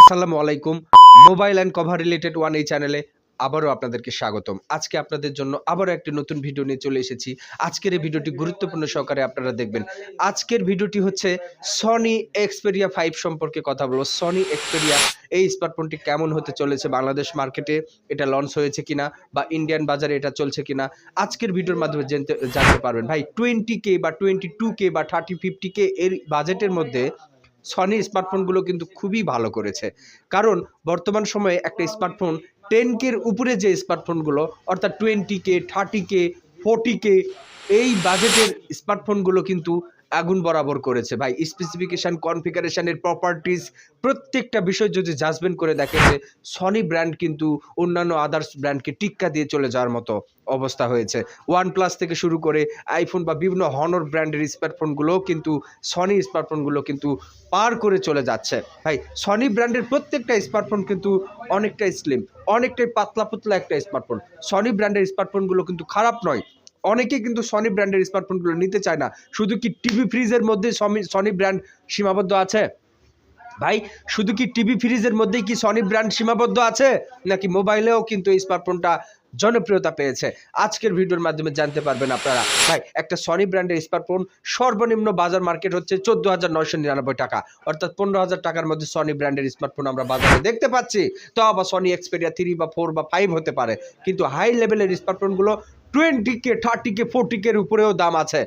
আসসালামু আলাইকুম। Mobile and cover related one এই চ্যানেলে আবারও আপনাদেরকে স্বাগতম। আজকে আপনাদের জন্য আবারও একটি নতুন ভিডিও নিয়ে চলে এসেছি। আজকের এই ভিডিওটি গুরুত্বপূর্ণ সহকারে আপনারা দেখবেন। আজকের ভিডিওটি হচ্ছে সনি Xperia 5 সম্পর্কে কথা বলবো। সনি Xperia এই স্মার্টফোনটি কেমন হতে চলেছে, বাংলাদেশ মার্কেটে এটা লঞ্চ হয়েছে কিনা বা ইন্ডিয়ান বাজারে এটা চলছে কিনা আজকের ভিডিওর মাধ্যমে জানতে পারবেন। ভাই 20K বা 22K বা 30-50K এর বাজেটের মধ্যে সনি স্মার্টফোনগুলো কিন্তু খুবই ভালো করেছে। কারণ বর্তমান সময়ে একটা স্মার্টফোন 10K এর উপরে যে স্মার্টফোনগুলো অর্থাৎ 20K, 30K, 40K এই বাজেটের স্মার্টফোনগুলো কিন্তু আগুন বরাবর করেছে ভাই। স্পেসিফিকেশন, কনফিগারেশনের প্রপার্টিজ প্রত্যেকটা বিষয় যদি জাজমেন্ট করে দেখে যে সনি ব্র্যান্ড কিন্তু অন্যান্য আদার্স ব্র্যান্ডকে টিক্কা দিয়ে চলে যাওয়ার মতো অবস্থা হয়েছে। OnePlus থেকে শুরু করে আইফোন বা বিভিন্ন হনর ব্র্যান্ডের স্মার্টফোনগুলোও কিন্তু সনি স্মার্টফোনগুলো কিন্তু পার করে চলে যাচ্ছে। ভাই সনি ব্র্যান্ডের প্রত্যেকটা স্মার্টফোন কিন্তু অনেকটাই স্লিম, অনেকটাই পাতলা পুতলা একটা স্মার্টফোন। সনি ব্র্যান্ডের স্মার্টফোনগুলো কিন্তু খারাপ নয়। অনেকে কিন্তু সনি ব্র্যান্ডের স্মার্টফোনগুলো নিতে চায় না। শুধু কি টিভি ফ্রিজের মধ্যে সনি ব্র্যান্ড সীমাবদ্ধ আছে? ভাই শুধু কি টিভি ফ্রিজের মধ্যেই কি সনি ব্র্যান্ড সীমাবদ্ধ আছে, নাকি মোবাইলেও কিন্তু এই স্মার্টফোনটা জনপ্রিয়তা পেয়েছে? আজকের ভিডিওর মাধ্যমে জানতে পারবেন আপনারা। ভাই একটা সনি ব্র্যান্ডের স্মার্টফোন সর্বনিম্ন বাজার মার্কেট হচ্ছে 14,999 টাকা, অর্থাৎ 15,000 টাকার মধ্যে সনি ব্র্যান্ডের স্মার্টফোন আমরা বাজারে দেখতে পাচ্ছি। তো আবার সনি Xperia 3 বা 4 বা 5 হতে পারে, কিন্তু হাই লেভেলের স্মার্টফোনগুলো 20K, 30K, 40K এর উপরেও দাম আছে।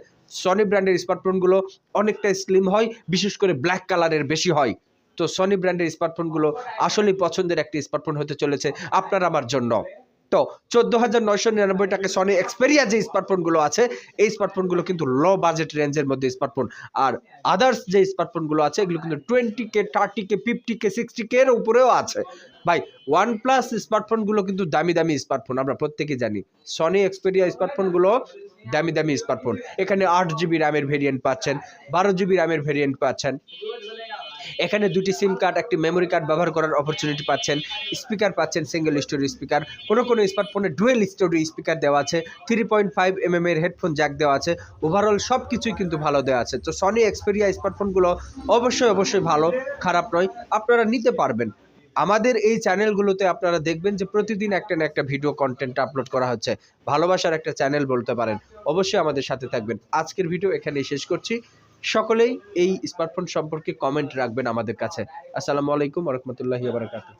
সনি ব্র্যান্ডের স্মার্টফোনগুলো অনেকটা স্লিম হয়, বিশেষ করে ব্ল্যাক কালারের বেশি হয়। তো সনি ব্র্যান্ডের স্মার্টফোনগুলো আসলেই পছন্দের একটি স্মার্টফোন হতে চলেছে আপনার আমার জন্য। তো 14,999 টাকায় সনি Xperia যে স্মার্টফোনগুলো আছে এই স্মার্টফোনগুলো কিন্তু লো বাজেট রেঞ্জের মধ্যে স্মার্টফোন। আর আদার্স যে স্মার্টফোনগুলো আছে এগুলো কিন্তু 20K, 30K, 50K, 60K এর উপরেও আছে। ভাই OnePlus স্মার্টফোনগুলো কিন্তু দামি দামি স্মার্টফোন, আমরা প্রত্যেকেই জানি। সনি Xperia স্মার্টফোনগুলো দামি দামি স্মার্টফোন। এখানে 8GB র্যামের ভেরিয়েন্ট পাচ্ছেন, 12GB র্যামের ভেরিয়েন্ট পাচ্ছেন। এখানে দুটি সিম কার্ড, একটি মেমোরি কার্ড ব্যবহার করার অপরচুনিটি পাচ্ছেন। স্পিকার পাচ্ছেন সিঙ্গেল স্টোরি স্পিকার। কোনো স্মার্টফোনে ডুয়েল স্টোরি স্পিকার দেওয়া আছে। 3.5mm এর হেডফোন জ্যাক দেওয়া আছে। ওভারঅল সব কিছুই কিন্তু ভালো দেওয়া আছে। তো সনি Xperia স্মার্টফোনগুলো অবশ্যই ভালো, খারাপ নয়। আপনারা নিতে পারবেন। আমাদের এই চ্যানেলগুলোতে আপনারা দেখবেন যে প্রতিদিন একটা না একটা ভিডিও কন্টেন্ট আপলোড করা হচ্ছে। ভালোবাসার একটা চ্যানেল বলতে পারেন। অবশ্যই আমাদের সাথে থাকবেন। আজকের ভিডিও এখানেই শেষ করছি। সকলেই এই স্মার্টফোন সম্পর্কে কমেন্ট রাখবেন আমাদের কাছে। আসসালামু আলাইকুম ওয়া রাহমাতুল্লাহি ওয়া বারাকাতুহু।